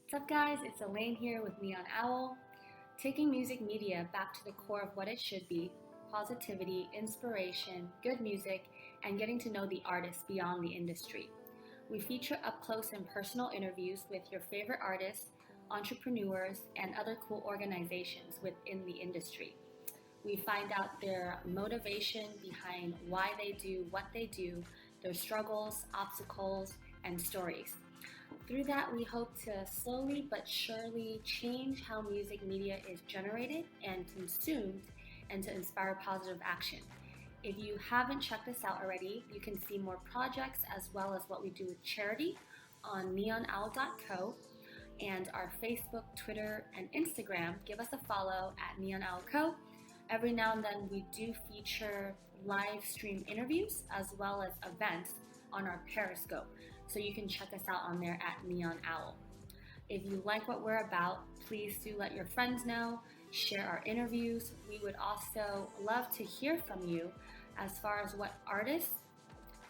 What's up, guys? It's Elaine here with Neon Owl, taking music media back to the core of what it should be: positivity, inspiration, good music, and getting to know the artists beyond the industry. We feature up close and personal interviews with your favorite artists, entrepreneurs, and other cool organizations within the industry. We find out their motivation behind why they do what they do, their struggles, obstacles, and stories. Through that, we hope to slowly but surely change how music media is generated and consumed, and to inspire positive action. If you haven't checked this out already, you can see more projects as well as what we do with charity on neonowl.co, and our Facebook, Twitter, and Instagram. Give us a follow at neonowlco. Every now and then we do feature live stream interviews as well as events on our Periscope, so you can check us out on there at Neon Owl. If you like what we're about, please do let your friends know, share our interviews. We would also love to hear from you as far as what artists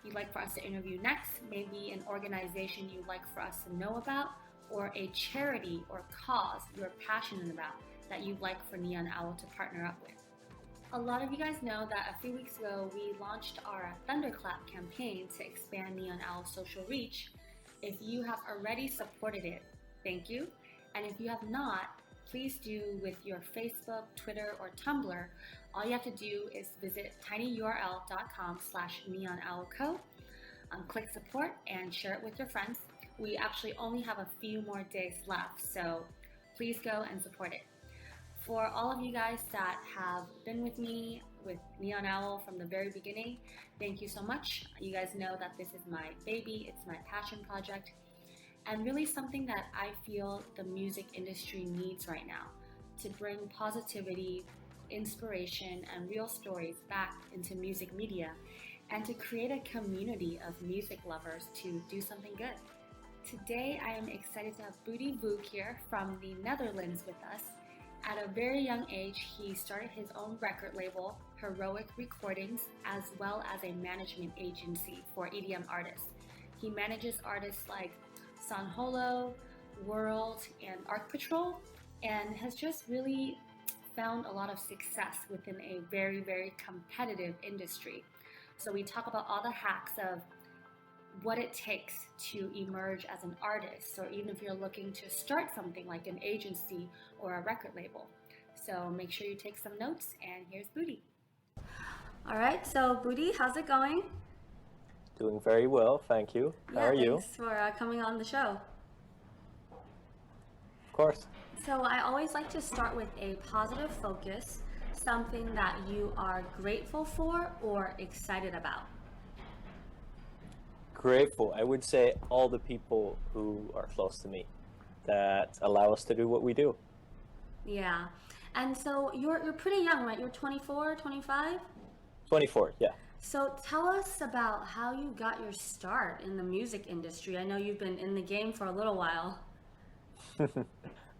you'd like for us to interview next, maybe an organization you'd like for us to know about, or a charity or cause you're passionate about that you'd like for Neon Owl to partner up with. A lot of you guys know that a few weeks ago we launched our Thunderclap campaign to expand Neon Owl's social reach. If you have already supported it, thank you. And if you have not, please do with your Facebook, Twitter, or Tumblr. All you have to do is visit tinyurl.com/neonowlco, click support, and share it with your friends. We actually only have a few more days left, so please go and support it. For all of you guys that have been with me with Neon Owl from the very beginning, thank you so much. You guys know that this is my baby, it's my passion project, and really something that I feel the music industry needs right now to bring positivity, inspiration, and real stories back into music media, and to create a community of music lovers to do something good. Today I am excited to have Budi Voogt here from the Netherlands with us. At a very young age, he started his own record label, Heroic Recordings, as well as a management agency for EDM artists. He manages artists like San Holo, WRLD, and Ark Patrol, and has just really found a lot of success within a very, very competitive industry. So we talk about all the hacks of what it takes to emerge as an artist, or even if you're looking to start something like an agency or a record label. So make sure you take some notes, and here's Budi. All right, so Budi, how's it going? Doing very well, thank you. How are you? Thanks for coming on the show. Of course. So I always like to start with a positive focus, something that you are grateful for or excited about. Grateful. I would say all the people who are close to me that allow us to do what we do. Yeah. And so you're pretty young, right? You're 24, 25? 24, yeah. So tell us about how you got your start in the music industry. I know you've been in the game for a little while.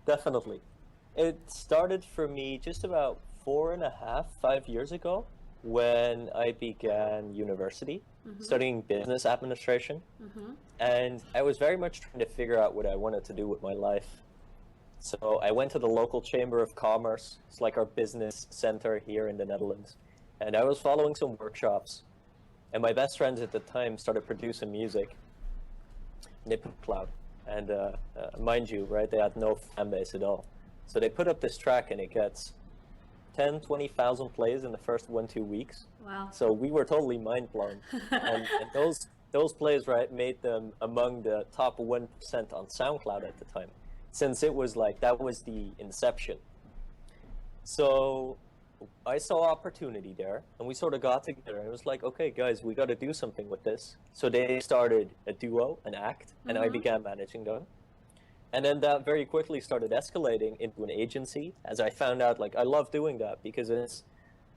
Definitely. It started for me just about 4.5, 5 years ago when I began university, studying business administration. And I was very much trying to figure out what I wanted to do with my life. So I went to the local Chamber of Commerce. It's like our business center here in the Netherlands. And I was following some workshops. And my best friends at the time started producing music. And they put cloud. And mind you, right, they had no fan base at all. So they put up this track and it gets 10, 20,000 plays in the first 1-2 weeks. Wow. So we were totally mind blown. and those plays, right, made them among the top 1% on Soundcloud at the time, since it was like, that was the inception. So I saw opportunity there, and we sort of got together, and it was like, okay, guys, we got to do something with this. So they started a duo, an act, and I began managing them. And then that very quickly started escalating into an agency, as I found out, like, I love doing that because it's,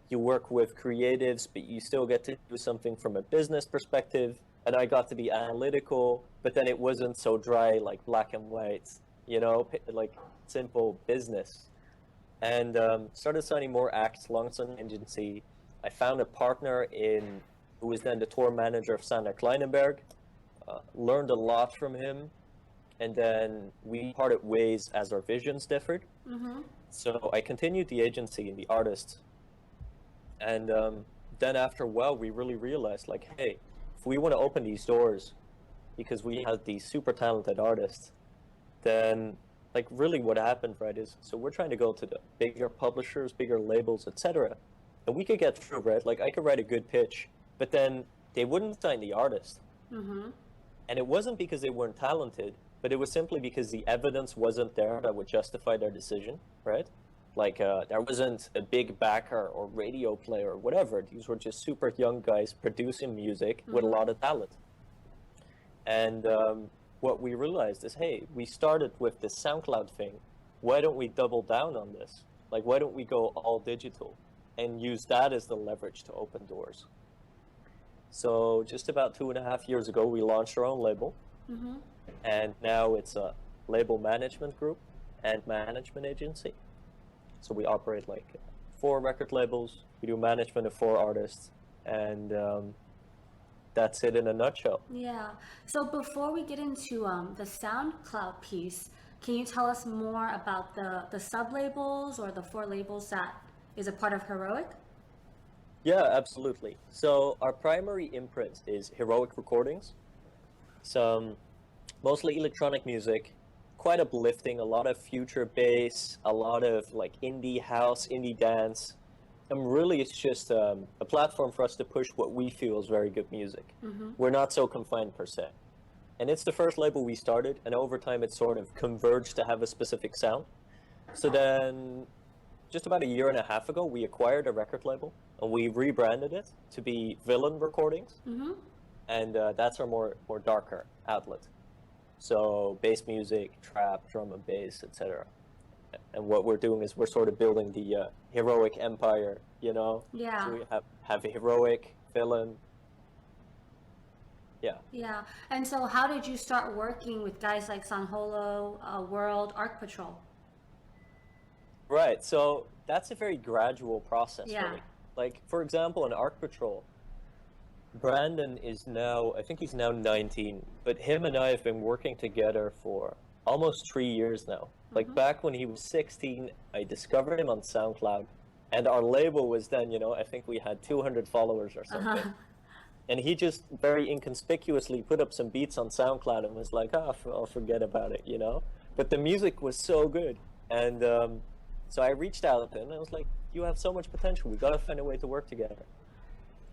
you work with creatives, but you still get to do something from a business perspective. And I got to be analytical, but then it wasn't so dry, like black and white, you know, like simple business. And started signing more acts, launched an agency. I found a partner who was then the tour manager of Sander Kleinenberg, learned a lot from him. and then we parted ways as our visions differed. Mm-hmm. So I continued the agency and the artist, and then after a while, we really realized, like, hey, if we want to open these doors, because we had these super talented artists, then like really what happened, right, is so we're trying to go to the bigger publishers, bigger labels, etc. And we could get through, right? Like I could write a good pitch, but then they wouldn't sign the artist. Mm-hmm. And it wasn't because they weren't talented, but it was simply because the evidence wasn't there that would justify their decision, right? Like there wasn't a big backer or radio player or whatever. These were just super young guys producing music with a lot of talent. And what we realized is, hey, we started with this SoundCloud thing. Why don't we double down on this? Like, why don't we go all digital and use that as the leverage to open doors? So just about 2.5 years ago, we launched our own label. Mm-hmm. And now it's a label management group and management agency. So we operate like 4 record labels. We do management of 4 artists. And that's it in a nutshell. Yeah. So before we get into the SoundCloud piece, can you tell us more about the sub-labels or the 4 labels that is a part of Heroic? Yeah, absolutely. So our primary imprint is Heroic Recordings. Some mostly electronic music, quite uplifting, a lot of future bass, a lot of like indie house, indie dance. And really it's just a platform for us to push what we feel is very good music. Mm-hmm. We're not so confined per se. And it's the first label we started, and over time it sort of converged to have a specific sound. So then, just about 1.5 years ago, we acquired a record label, and we rebranded it to be Villain Recordings. Mm-hmm. And that's our more darker outlet. So bass music, trap, drum and bass, etc. And what we're doing is we're sort of building the heroic empire, you know? Yeah. So we have a heroic, villain. Yeah. Yeah. And so how did you start working with guys like San Holo, WRLD, Ark Patrol? Right. So that's a very gradual process, Yeah. really. Like, for example, in Ark Patrol, Brandon is now, I think he's now 19, but him and I have been working together for almost 3 years now. Like back when he was 16, I discovered him on SoundCloud, and our label was then, you know, I think we had 200 followers or something. Uh-huh. And he just very inconspicuously put up some beats on SoundCloud and was like, oh, I'll forget about it, you know? But the music was so good. And so I reached out to him and I was like, you have so much potential. We got to find a way to work together.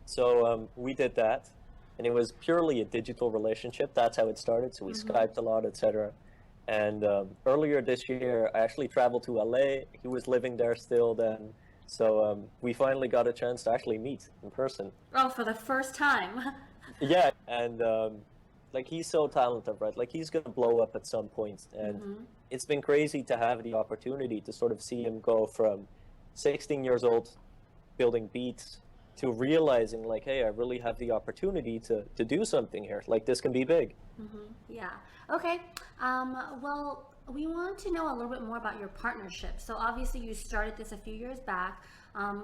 So we did that. And it was purely a digital relationship. That's how it started. So we Skyped a lot, etc. And earlier this year, I actually traveled to LA. He was living there still then. So we finally got a chance to actually meet in person. Oh, for the first time. Yeah, and like he's so talented, right? Like he's gonna blow up at some point, and it's been crazy to have the opportunity to sort of see him go from 16 years old, building beats, to realizing like, hey, I really have the opportunity to do something here. Like this can be big. Yeah. Okay. Well, we want to know a little bit more about your partnership. So obviously you started this a few years back.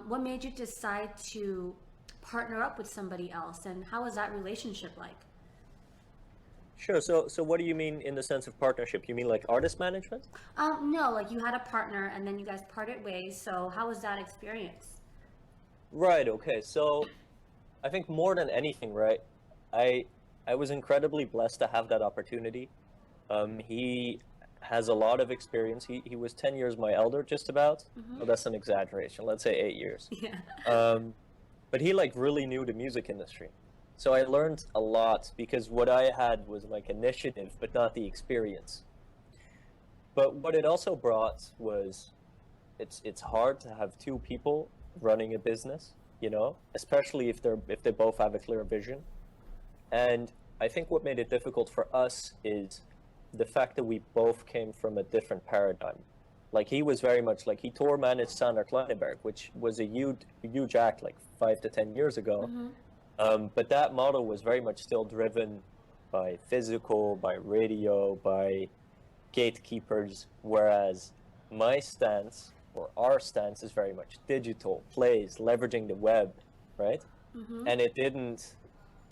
What made you decide to partner up with somebody else, and how was that relationship like? Sure. So what do you mean in the sense of partnership? You mean like artist management? No, like you had a partner and then you guys parted ways. So how was that experience? Right. Okay. So I think more than anything, right, I was incredibly blessed to have that opportunity. He has a lot of experience. He was 10 years my elder, just about. Well, that's an exaggeration. Let's say 8 years. Yeah. But he like really knew the music industry. So I learned a lot because what I had was like initiative, but not the experience. But what it also brought was it's hard to have 2 people running a business, you know, especially if they both have a clear vision. And I think what made it difficult for us is the fact that we both came from a different paradigm. Like he was very much like he tour managed Sander Kleineberg, which was a huge act like 5 to 10 years ago. But that model was very much still driven by physical, by radio, by gatekeepers, whereas my stance or our stance is very much digital, plays, leveraging the web, right? And it didn't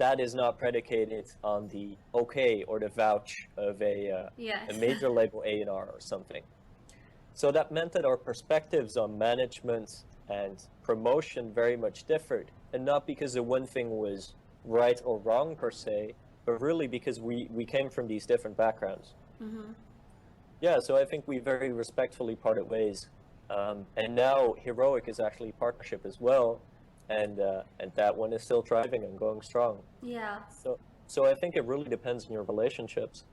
that is not predicated on the okay or the vouch of a Yes. major label A&R or something. So that meant that our perspectives on management and promotion very much differed, and not because the one thing was right or wrong per se, but really because we came from these different backgrounds. Mm-hmm. Yeah, so I think we very respectfully parted ways. And now Heroic is actually a partnership as well, and that one is still thriving and going strong. Yeah. So I think it really depends on your relationships.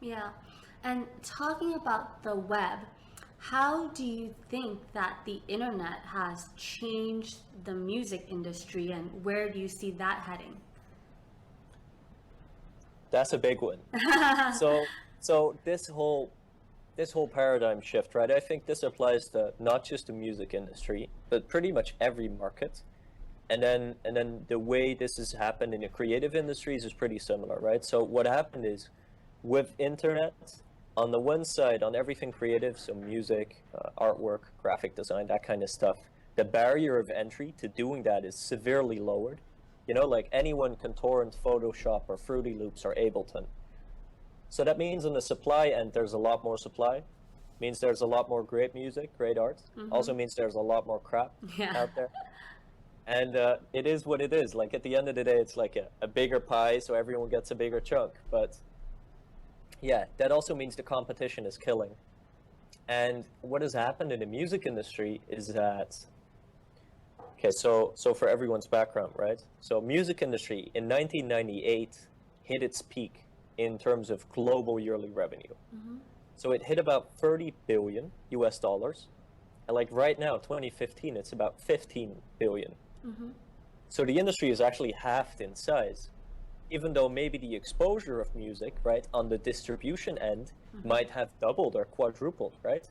Yeah. And talking about the web, how do you think that the internet has changed the music industry, and where do you see that heading? That's a big one. So this whole paradigm shift, right? I think this applies to not just the music industry, but pretty much every market. And then the way this has happened in the creative industries is pretty similar, right? So what happened is, with internet, on the one side, on everything creative, so music, artwork, graphic design, that kind of stuff, the barrier of entry to doing that is severely lowered. You know, like anyone can torrent Photoshop or Fruity Loops or Ableton. So that means on the supply end, there's a lot more supply. Means there's a lot more great music, great art. Also means there's a lot more crap out there. And it is what it is. Like, at the end of the day, it's like a bigger pie, so everyone gets a bigger chunk. But yeah, that also means the competition is killing. And what has happened in the music industry is that, okay, so for everyone's background, right? So music industry in 1998 hit its peak in terms of global yearly revenue. So it hit about 30 billion US dollars. And like right now, 2015, it's about 15 billion. So the industry is actually halved in size, even though maybe the exposure of music, right, on the distribution end might have doubled or quadrupled, right?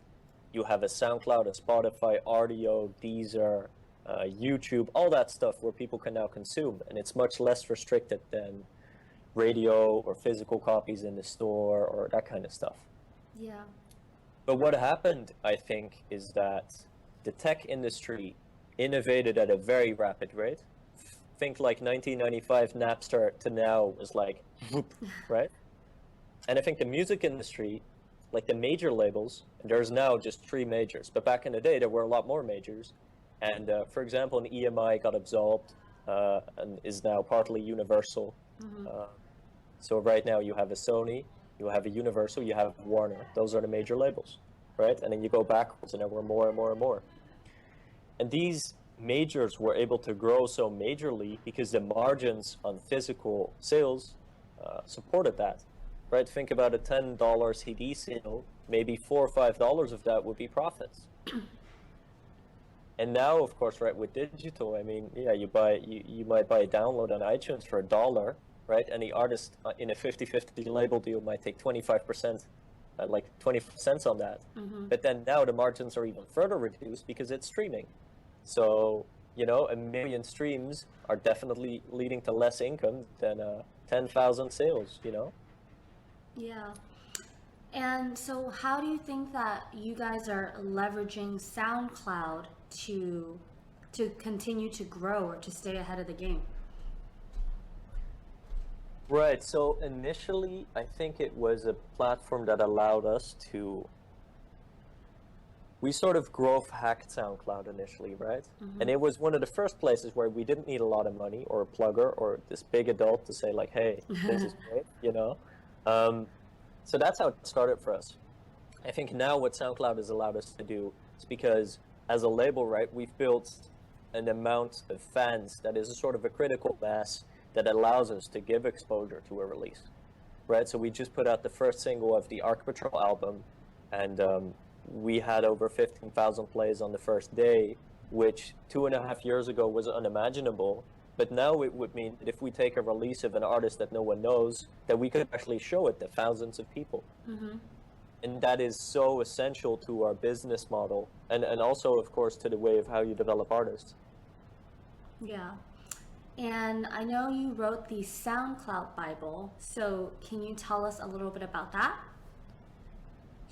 You have a SoundCloud, a Spotify, RDO, Deezer, YouTube, all that stuff where people can now consume, and it's much less restricted than radio or physical copies in the store or that kind of stuff. Yeah. But what happened, I think, is that the tech industry innovated at a very rapid rate. Think like 1995 Napster to now was like, whoop, right? And I think the music industry, like the major labels, there's now just 3 majors, but back in the day there were a lot more majors. And for example, an EMI got absorbed and is now partly Universal. So right now you have a Sony, you have a Universal, you have Warner. Those are the major labels, right? And then you go backwards and there were more and more and more. And these majors were able to grow so majorly because the margins on physical sales supported that, right? Think about a $10 CD sale, maybe $4 or $5 of that would be profits. And now, of course, right, with digital, I mean, yeah, you might buy a download on iTunes for $1, right? And the artist in a 50-50 label deal might take 25%, like 20 cents on that. But then now the margins are even further reduced because it's streaming. So, you know, 1 million streams are definitely leading to less income than 10,000 sales, you know? Yeah. And so how do you think that you guys are leveraging SoundCloud to continue to grow or to stay ahead of the game? Right, so initially I think it was a platform that allowed us to, we sort of growth hacked SoundCloud initially, right? And it was one of the first places where we didn't need a lot of money or a plugger or this big adult to say like, hey, this is great, you know? So that's how it started for us. I think now what SoundCloud has allowed us to do is because as a label, right, we've built an amount of fans that is a sort of a critical mass that allows us to give exposure to a release, right? So we just put out the first single of the Ark Patrol album, and we had over 15,000 plays on the first day, which 2.5 years ago was unimaginable. But now it would mean that if we take a release of an artist that no one knows, that we could actually show it to thousands of people. And that is so essential to our business model, and also, of course, to the way of how you develop artists. Yeah. And I know you wrote the SoundCloud Bible, so can you tell us a little bit about that?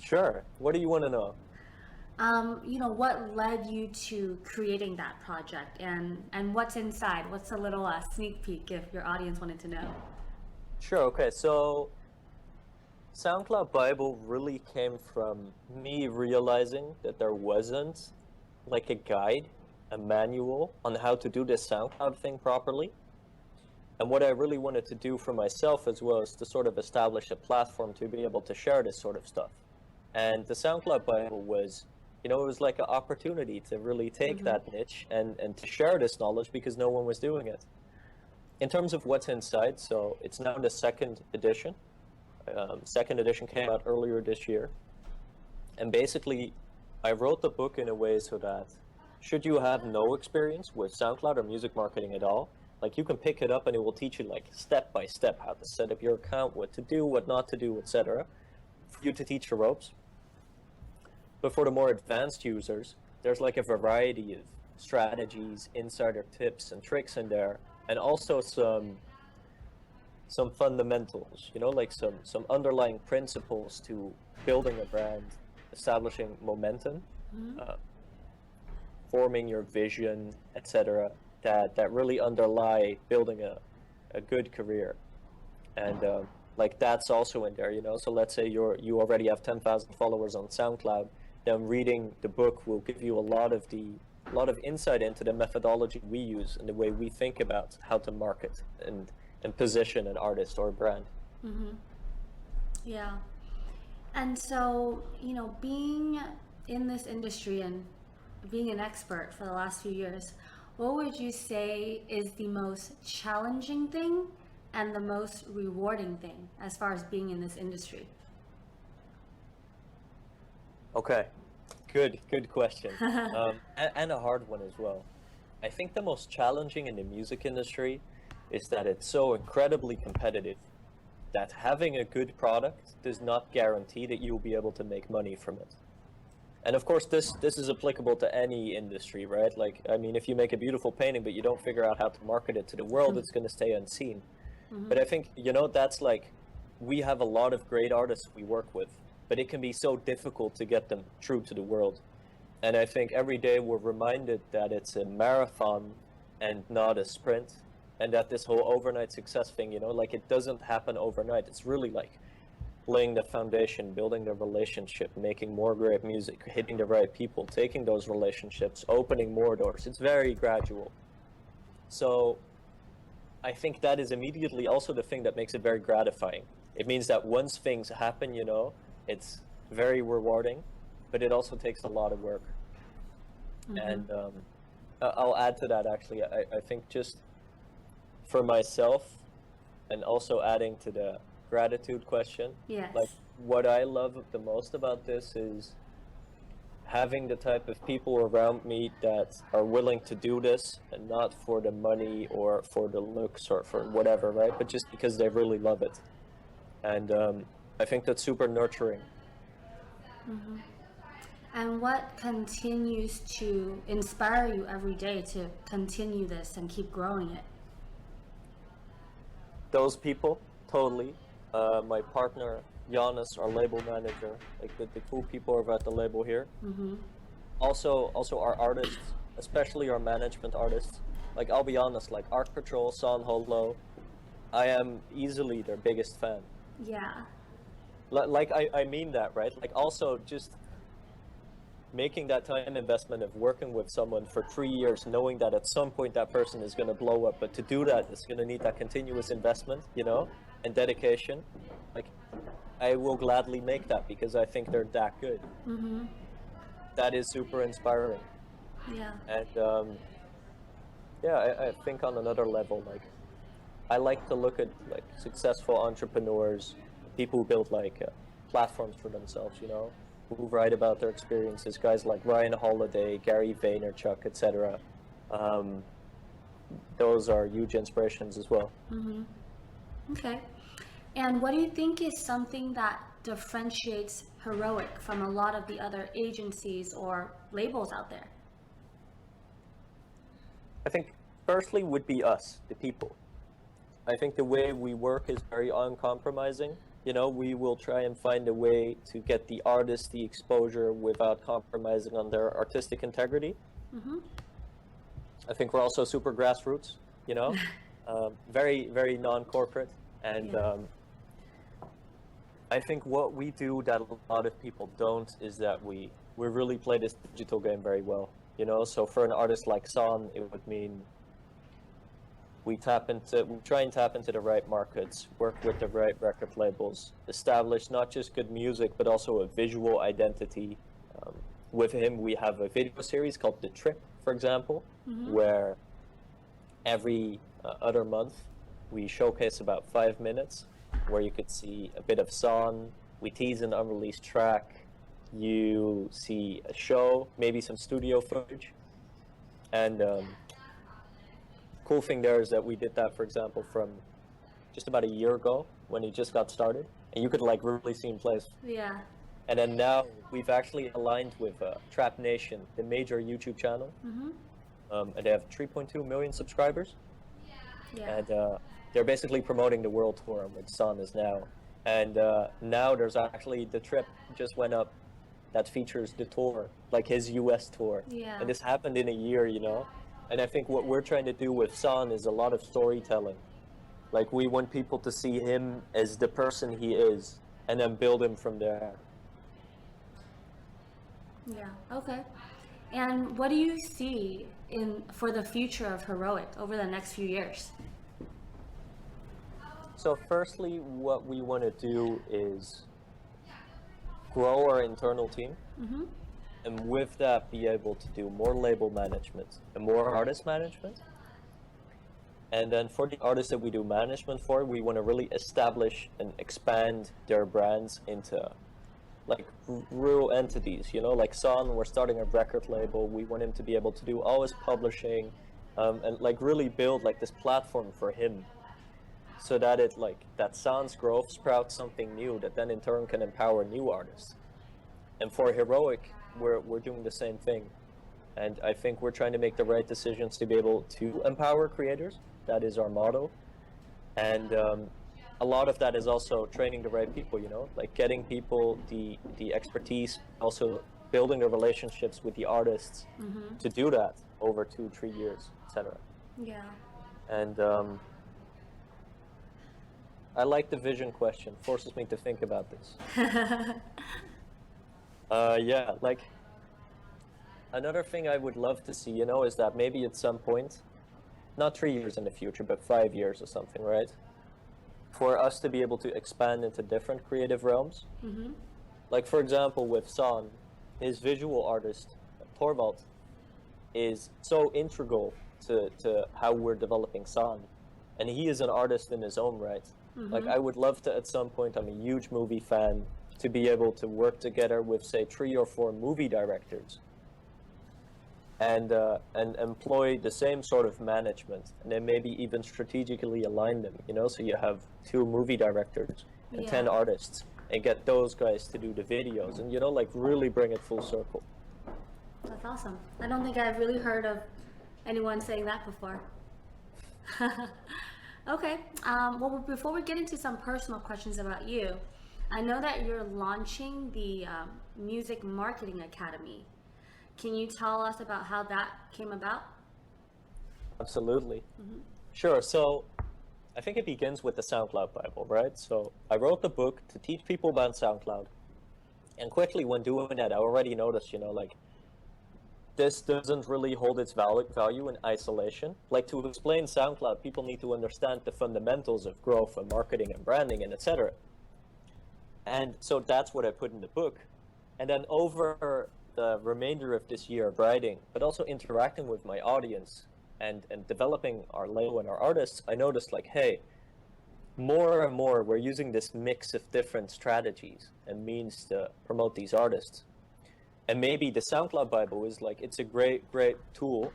Sure. What do you want to know? What led you to creating that project, and what's inside? What's a little sneak peek if your audience wanted to know? Sure, okay. So SoundCloud Bible really came from me realizing that there wasn't like a guide, a manual on how to do this SoundCloud thing properly. And what I really wanted to do for myself as well is to sort of establish a platform to be able to share this sort of stuff. And the SoundCloud Bible was, it was like an opportunity to really take that niche and to share this knowledge because no one was doing it. In terms of what's inside, so it's now the second edition. Second edition came out earlier this year. And basically, I wrote the book in a way so that should you have no experience with SoundCloud or music marketing at all, like you can pick it up and it will teach you like step by step how to set up your account, what to do, what not to do, etc. for you to teach the ropes. But for the more advanced users, there's like a variety of strategies, insider tips and tricks in there, and also some fundamentals, like some underlying principles to building a brand, establishing momentum, forming your vision, etc. That really underlie building a good career. And like that's also in there, so let's say you already have 10,000 followers on SoundCloud, then reading the book will give you a lot of insight into the methodology we use and the way we think about how to market and position an artist or a brand. Yeah. And so, being in this industry and being an expert for the last few years, what would you say is the most challenging thing and the most rewarding thing as far as being in this industry? Okay, good question. And a hard one as well. I think the most challenging in the music industry is that it's so incredibly competitive that having a good product does not guarantee that you'll be able to make money from it. And of course, this is applicable to any industry, right? Like, I mean, if you make a beautiful painting, but you don't figure out how to market it to the world, it's going to stay unseen. But I think, that's like, we have a lot of great artists we work with, but it can be so difficult to get them true to the world. And I think every day we're reminded that it's a marathon and not a sprint. And that this whole overnight success thing, like it doesn't happen overnight. It's really like laying the foundation, building the relationship, making more great music, hitting the right people, taking those relationships, opening more doors. It's very gradual. So I think that is immediately also the thing that makes it very gratifying. It means that once things happen, it's very rewarding, but it also takes a lot of work. And I'll add to that, actually. I think just for myself, and also adding to the gratitude question, Yes. like what I love the most about this is having the type of people around me that are willing to do this, and not for the money or for the looks or for whatever, right? But just because they really love it. And I think that's super nurturing. And what continues to inspire you every day to continue this and keep growing it? Those people, totally. My partner, Giannis, our label manager, like the cool people over at the label here. Also our artists, especially our management artists. Like, I'll be honest, like Ark Patrol, San Holo, I am easily their biggest fan. Yeah. Like I mean that, right? Like, also just making that time investment of working with someone for 3 years, knowing that at some point that person is going to blow up, but to do that, it's going to need that continuous investment, and dedication. Like, I will gladly make that because I think they're that good. That is super inspiring. Yeah. And I think on another level, like, I like to look at like successful entrepreneurs, people who build like platforms for themselves, who write about their experiences, guys like Ryan Holiday, Gary Vaynerchuk, etc. Those are huge inspirations as well. Okay. And what do you think is something that differentiates Heroic from a lot of the other agencies or labels out there? I think firstly would be us, the people. I think the way we work is very uncompromising. You know, we will try and find a way to get the artist the exposure without compromising on their artistic integrity. Mm-hmm. I think we're also super grassroots, you know, very, very non-corporate. And Yeah. I think what we do that a lot of people don't is that we really play this digital game very well, you know. So for an artist like San, it would mean we try and tap into the right markets, work with the right record labels, establish not just good music but also a visual identity. With him, we have a video series called The Trip, for example, Mm-hmm. where every other month we showcase about 5 minutes where you could see a bit of San. We tease an unreleased track. You see a show, maybe some studio footage. And cool thing there is that we did that, for example, from just about a year ago when he just got started. And you could like really see him play. Yeah. And then now we've actually aligned with Trap Nation, the major YouTube channel. Mm-hmm. And they have 3.2 million subscribers. Yeah. And they're basically promoting the world tour on which San is now. And now there's actually the trip just went up that features the tour, like his US tour. Yeah. And this happened in a year, you know. And I think what we're trying to do with San is a lot of storytelling. Like we want people to see him as the person he is and then build him from there. Yeah. Okay. And what do you see for the future of Heroic over the next few years? So firstly, what we want to do is grow our internal team, Mm-hmm. and with that be able to do more label management and more artist management. And then for the artists that we do management for, we want to really establish and expand their brands into like real entities, you know, like San, we're starting a record label. We want him to be able to do all his publishing, and like really build like this platform for him, so that it like that San's growth sprouts something new that then in turn can empower new artists. And for Heroic, we're doing the same thing. And I think we're trying to make the right decisions to be able to empower creators. That is our motto. And a lot of that is also training the right people, you know, like getting people the expertise, also building the relationships with the artists Mm-hmm. to do that over 2-3 years, etc. Yeah. And I like the vision question, forces me to think about this. Yeah, like another thing I would love to see, you know, is that maybe at some point, not 3 years in the future, but 5 years or something, right? For us to be able to expand into different creative realms. Mm-hmm. Like, for example, with San, his visual artist, Torvald, is so integral to how we're developing San. And he is an artist in his own right. Mm-hmm. Like, I would love to, at some point, I'm a huge movie fan, to be able to work together with, say, 3 or 4 movie directors and employ the same sort of management, and then maybe even strategically align them, you know, so you have 2 movie directors and Yeah. 10 artists, and get those guys to do the videos, and, you know, like really bring it full circle. That's awesome. I don't think I've really heard of anyone saying that before. Okay. Well, before we get into some personal questions about you, I know that you're launching the Music Marketing Academy. Can you tell us about how that came about? Absolutely. Sure. So I think it begins with the Soundcloud Bible, right? So I wrote the book to teach people about SoundCloud. And quickly when doing that, I already noticed, you know, like this doesn't really hold its value in isolation. Like to explain SoundCloud, people need to understand the fundamentals of growth and marketing and branding and etc. And so that's what I put in the book. And then over the remainder of this year of writing, but also interacting with my audience and developing our label and our artists, I noticed like, hey, more and more we're using this mix of different strategies and means to promote these artists. And maybe the SoundCloud Bible is like, it's a great tool,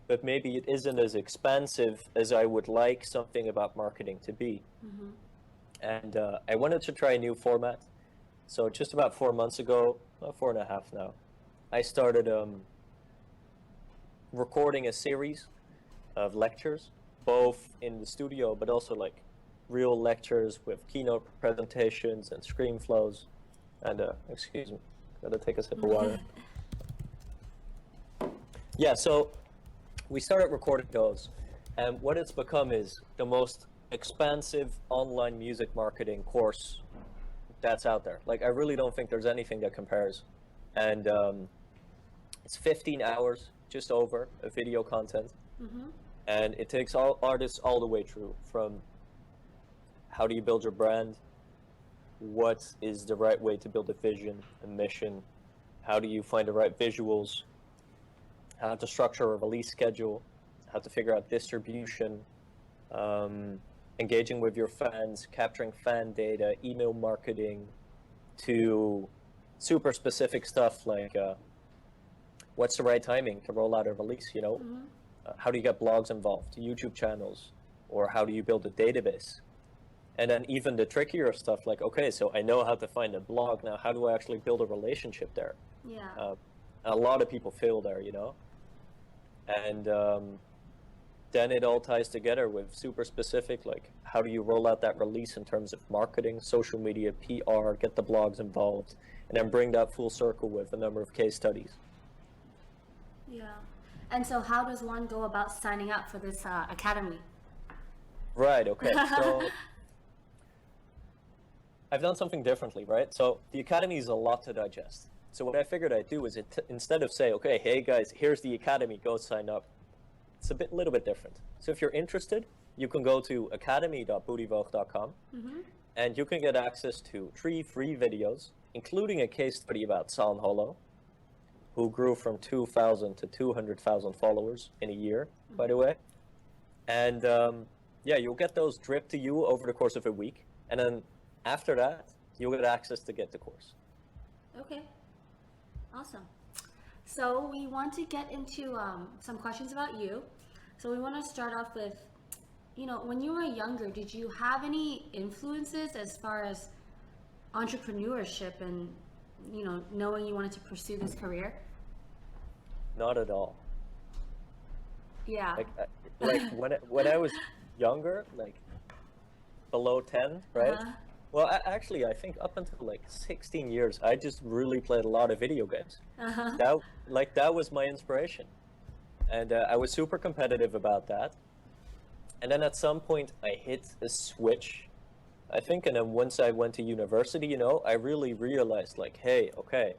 but maybe it isn't as expansive as I would like something about marketing to be. Mm-hmm. And I wanted to try a new format. So just about 4 months ago, 4.5 now, I started recording a series of lectures, both in the studio, but also like real lectures with keynote presentations and screen flows. And excuse me, gotta take a sip of water. Yeah, so we started recording those, and what it's become is the most expansive online music marketing course that's out there. Like, I really don't think there's anything that compares. And it's 15 hours, just over, of video content. And it takes all artists all the way through, from how do you build your brand, what is the right way to build a vision, a mission, how do you find the right visuals, how to structure a release schedule, how to figure out distribution, engaging with your fans, capturing fan data, email marketing, to super specific stuff like what's the right timing to roll out a release, you know? How do you get blogs involved, YouTube channels, or how do you build a database? And then even the trickier stuff like, okay, so I know how to find a blog, now how do I actually build a relationship there? Yeah. A lot of people fail there, you know? And then it all ties together with super specific, like how do you roll out that release in terms of marketing, social media, PR, get the blogs involved, and then bring that full circle with a number of case studies. Yeah. And so how does one go about signing up for this academy? Right, okay. So I've done something differently, right? So the academy is a lot to digest. So what I figured I'd do is instead of say, okay, hey guys, here's the academy, go sign up. It's a little bit different. So if you're interested, you can go to academy.budivoogt.com and you can get access to 3 free videos, including a case study about San Holo, who grew from 2,000 to 200,000 followers in a year, by the way. And yeah, you'll get those dripped to you over the course of a week. And then after that, you'll get access to get the course. Okay. Awesome. So we want to get into some questions about you. So we want to start off with, you know, when you were younger, did you have any influences as far as entrepreneurship and, you know, knowing you wanted to pursue this career? Not at all. Yeah. Like when I was younger, like below 10, right? Well, actually, I think up until like 16 years, I just really played a lot of video games. That was my inspiration. And I was super competitive about that. And then at some point, I hit a switch, I think. And then once I went to university, you know, I really realized like, hey, okay,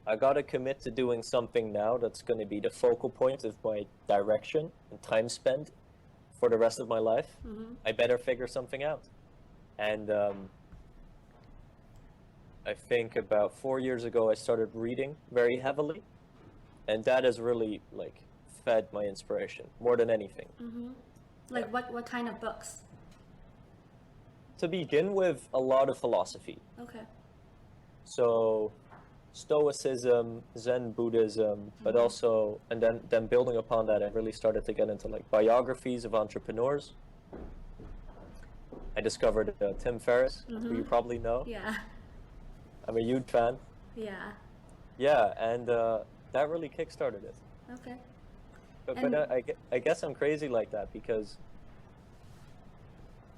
I got to commit to doing something now that's going to be the focal point of my direction and time spent for the rest of my life. I better figure something out. And I think about 4 years ago, I started reading very heavily, and that has really like fed my inspiration more than anything. Like what kind of books? To begin with, a lot of philosophy. Okay. So Stoicism, Zen Buddhism, but also, and then building upon that, I really started to get into like biographies of entrepreneurs. I discovered Tim Ferriss, who you probably know. Yeah. I'm a huge fan. Yeah. Yeah, and that really kickstarted it. Okay. But I guess I'm crazy like that because,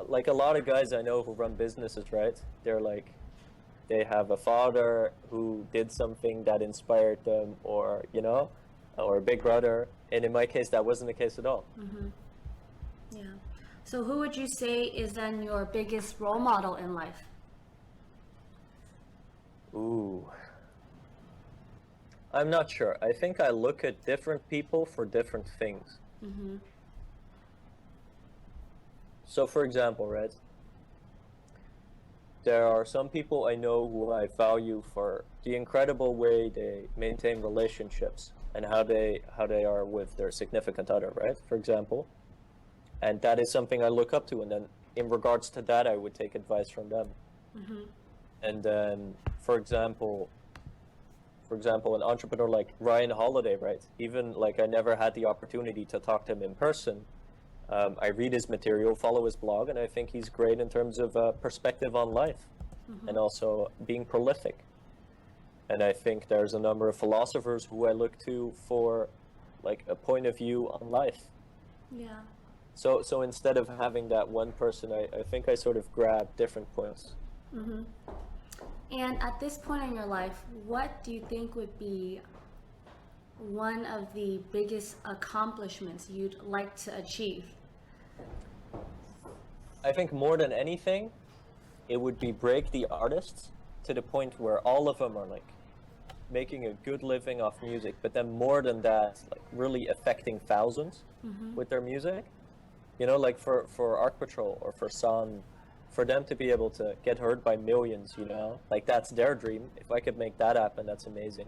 like a lot of guys I know who run businesses, right? They're like, they have a father who did something that inspired them, or, you know, or a big brother. And in my case, that wasn't the case at all. Yeah. So who would you say is then your biggest role model in life? Ooh. I'm not sure. I think I look at different people for different things. So for example, right? There are some people I know who I value for the incredible way they maintain relationships and how they are with their significant other, right? For example. And that is something I look up to, and then in regards to that, I would take advice from them. And then, for example, an entrepreneur like Ryan Holiday, right? Even like I never had the opportunity to talk to him in person. I read his material, follow his blog, and I think he's great in terms of perspective on life and also being prolific. And I think there's a number of philosophers who I look to for like a point of view on life. Yeah. So instead of having that one person, I think I sort of grab different points. Mm-hmm. And at this point in your life, what do you think would be one of the biggest accomplishments you'd like to achieve? I think more than anything, it would be break the artists to the point where all of them are like making a good living off music, but then more than that, like really affecting thousands with their music. You know, like for Ark Patrol or for San, for them to be able to get heard by millions, you know, like that's their dream. If I could make that happen, that's amazing.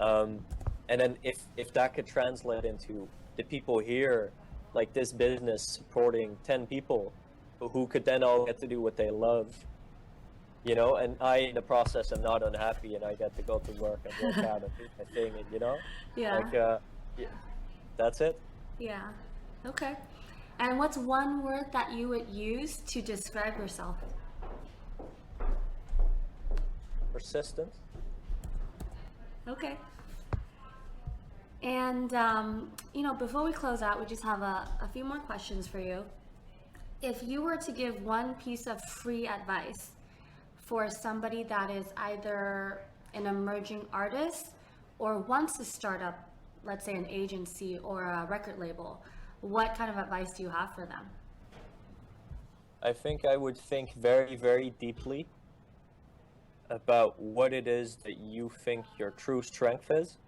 And then if that could translate into the people here, like this business supporting 10 people who could then all get to do what they love, you know, and I in the process am not unhappy and I get to go to work and work out and do my thing, and you know, Yeah. like yeah, that's it. Yeah. Okay. And what's one word that you would use to describe yourself? Persistent. Okay. And, you know, before we close out, we just have a few more questions for you. If you were to give one piece of free advice for somebody that is either an emerging artist or wants to start up, let's say an agency or a record label, what kind of advice do you have for them? I think I would think very, very deeply about what it is that you think your true strength is.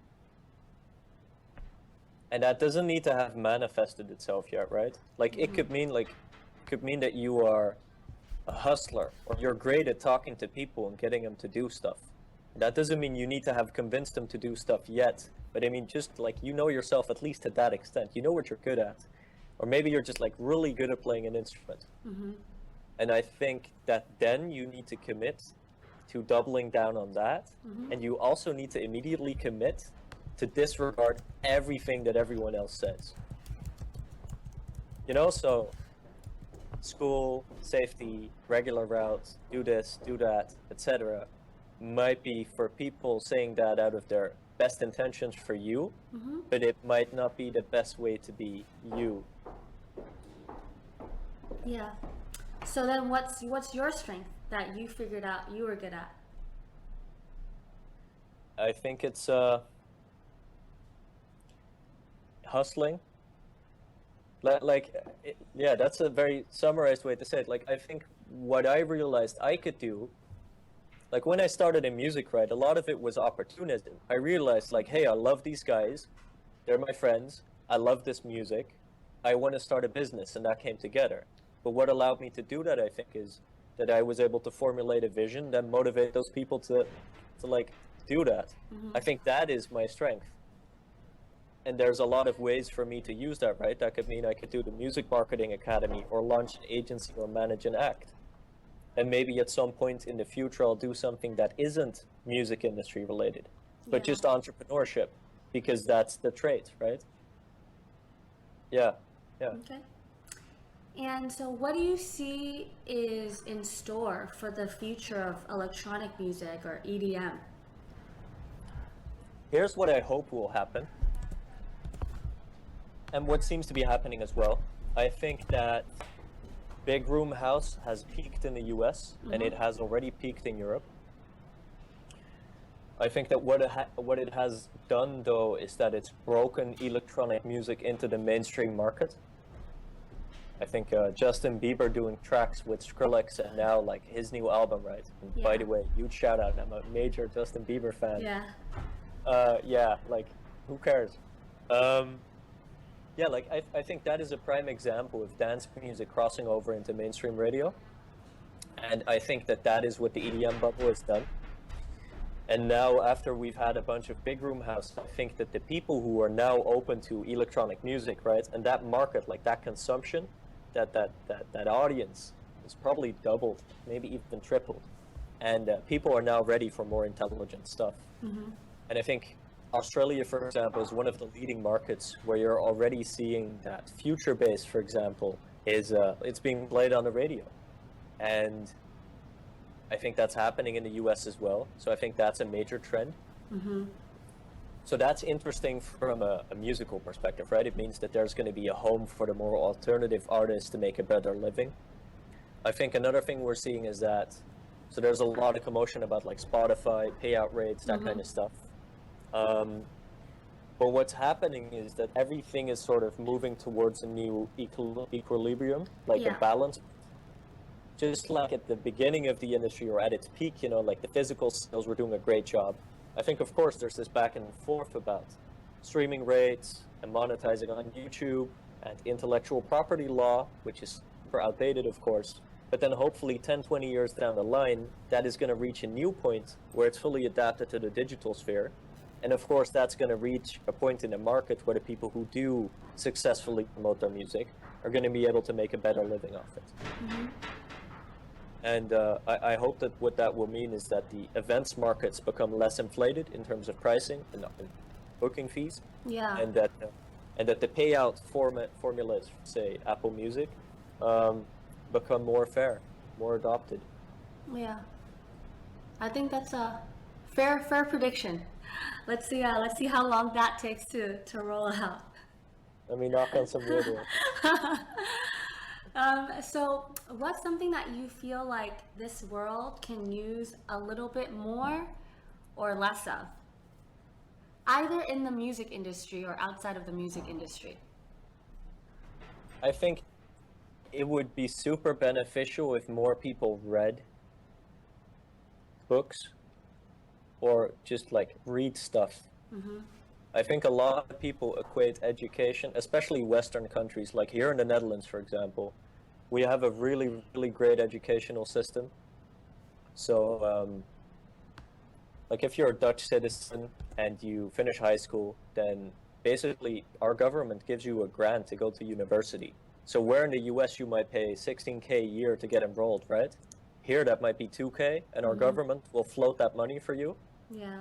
And that doesn't need to have manifested itself yet, right? Like it could mean that you are a hustler or you're great at talking to people and getting them to do stuff. That doesn't mean you need to have convinced them to do stuff yet, but I mean just like you know yourself at least to that extent. You know what you're good at. Or maybe you're just like really good at playing an instrument. And I think that then you need to commit to doubling down on that. And you also need to immediately commit to disregard everything that everyone else says. You know, so school, safety, regular routes, do this, do that, etc. might be for people saying that out of their best intentions for you, but it might not be the best way to be you. Yeah. So then what's your strength that you figured out you were good at? I think it's hustling. Yeah, that's a very summarized way to say it. Like, I think what I realized I could do, like when I started in music, right, a lot of it was opportunism. I realized, like, hey, I love these guys. They're my friends. I love this music. I want to start a business, and that came together. But what allowed me to do that, I think, is that I was able to formulate a vision, then motivate those people to like, do that. I think that is my strength. And there's a lot of ways for me to use that, right? That could mean I could do the Music Marketing Academy or launch an agency or manage an act. And maybe at some point in the future, I'll do something that isn't music industry related, but just entrepreneurship, because that's the trait, right? Yeah. Okay. And so what do you see is in store for the future of electronic music or EDM? Here's what I hope will happen, and what seems to be happening as well. I think that Big Room House has peaked in the US, and it has already peaked in Europe. I think that what it has done, though, is that it's broken electronic music into the mainstream market. I think Justin Bieber doing tracks with Skrillex and now like his new album, right? And by the way, huge shout out, I'm a major Justin Bieber fan. Yeah, like who cares? Yeah, like I think that is a prime example of dance music crossing over into mainstream radio. And I think that is what the EDM bubble has done. And now, after we've had a bunch of Big Room House, I think that the people who are now open to electronic music, right, and that market, like that consumption, that audience is probably doubled, maybe even tripled. And people are now ready for more intelligent stuff. And I think Australia, for example, is one of the leading markets where you're already seeing that future bass, for example, is it's being played on the radio. And I think that's happening in the US as well. So I think that's a major trend. So that's interesting from a musical perspective, right? It means that there's going to be a home for the more alternative artists to make a better living. I think another thing we're seeing is that, so there's a lot of commotion about like Spotify, payout rates, that kind of stuff. But what's happening is that everything is sort of moving towards a new equilibrium, like a balance. Just like at the beginning of the industry or at its peak, you know, like the physical sales were doing a great job. I think, of course, there's this back and forth about streaming rates and monetizing on YouTube and intellectual property law, which is super outdated, of course. But then hopefully 10, 20 years down the line, that is going to reach a new point where it's fully adapted to the digital sphere. And of course, that's going to reach a point in the market where the people who do successfully promote their music are going to be able to make a better living off it. And I hope that what that will mean is that the events markets become less inflated in terms of pricing and booking fees. Yeah. And that the payout formulas, say Apple Music, become more fair, more adopted. Yeah. I think that's a fair prediction. Let's see how long that takes to roll out. Let me knock on some wood here. So what's something that you feel like this world can use a little bit more or less of? Either in the music industry or outside of the music industry. I think it would be super beneficial if more people read books or just like read stuff. I think a lot of people equate education, especially Western countries, like here in the Netherlands, for example, we have a really, really great educational system. So, like if you're a Dutch citizen and you finish high school, then basically our government gives you a grant to go to university. So where in the US you might pay $16K a year to get enrolled, right? Here that might be $2K, and our government will float that money for you. Yeah.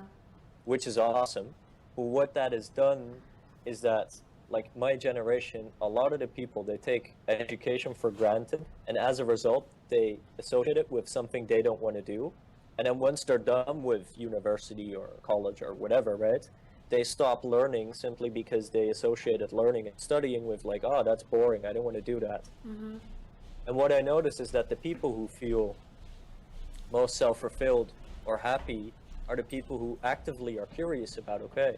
Which is awesome. But what that has done is that, like my generation, a lot of the people, they take education for granted, and as a result, they associate it with something they don't want to do. And then once they're done with university or college or whatever, right, they stop learning simply because they associated learning and studying with like, oh, that's boring, I don't want to do that. And what I notice is that the people who feel most self-fulfilled or happy are the people who actively are curious about, okay,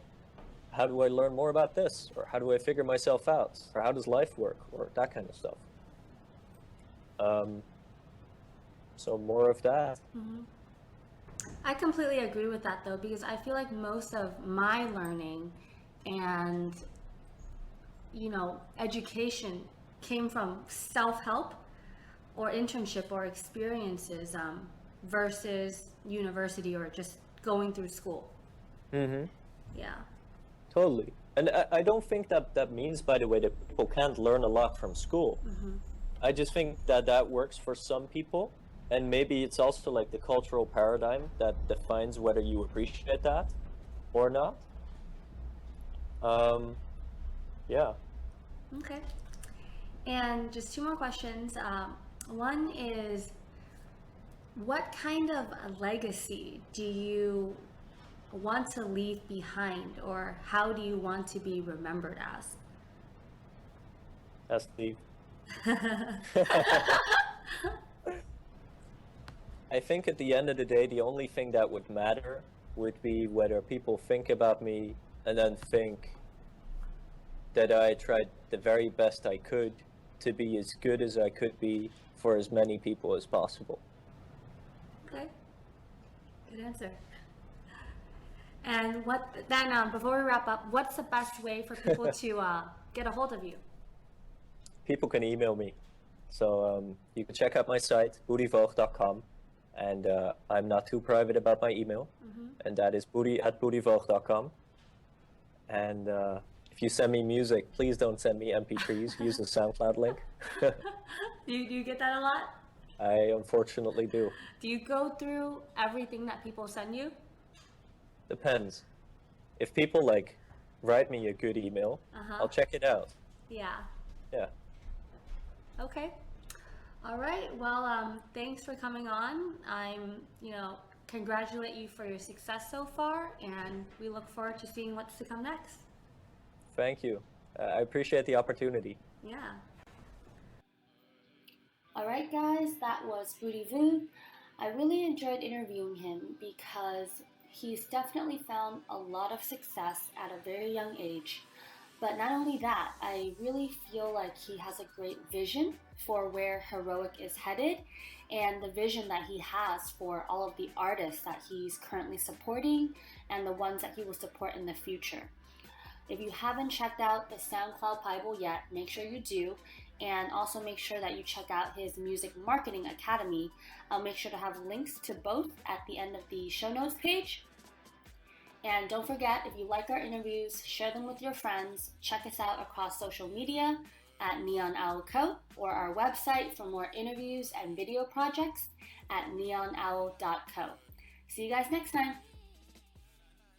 how do I learn more about this? Or how do I figure myself out? Or how does life work? Or that kind of stuff. So more of that. I completely agree with that though, because I feel like most of my learning and, you know, education came from self-help or internship or experiences versus university or just going through school. Yeah. Totally. And I don't think that means, by the way, that people can't learn a lot from school. I just think that works for some people. And maybe it's also like the cultural paradigm that defines whether you appreciate that or not. Yeah. Okay. And just two more questions. One is, what kind of a legacy do you want to leave behind, or how do you want to be remembered as? That's deep. I think at the end of the day, the only thing that would matter would be whether people think about me and then think that I tried the very best I could to be as good as I could be for as many people as possible. Okay, good answer. And what then? Before we wrap up, what's the best way for people to get a hold of you? People can email me, so you can check out my site budivoogt.com, and I'm not too private about my email, and that is budi@budivoogt.com. And if you send me music, please don't send me MP3s. Use the SoundCloud link. Do you get that a lot? I unfortunately do. Do you go through everything that people send you? Depends. If people like write me a good email, I'll check it out. Yeah. Yeah. Okay. All right. Well, thanks for coming on. I'm, congratulate you for your success so far, and we look forward to seeing what's to come next. Thank you. I appreciate the opportunity. Yeah. Alright guys, that was Budi Voogt. I really enjoyed interviewing him because he's definitely found a lot of success at a very young age. But not only that, I really feel like he has a great vision for where Heroic is headed and the vision that he has for all of the artists that he's currently supporting and the ones that he will support in the future. If you haven't checked out the Soundcloud Bible yet, make sure you do. And also make sure that you check out his Music Marketing Academy. I'll make sure to have links to both at the end of the show notes page. And don't forget, if you like our interviews, share them with your friends. Check us out across social media at Neon Owl Co. or our website for more interviews and video projects at neonowl.co. See you guys next time.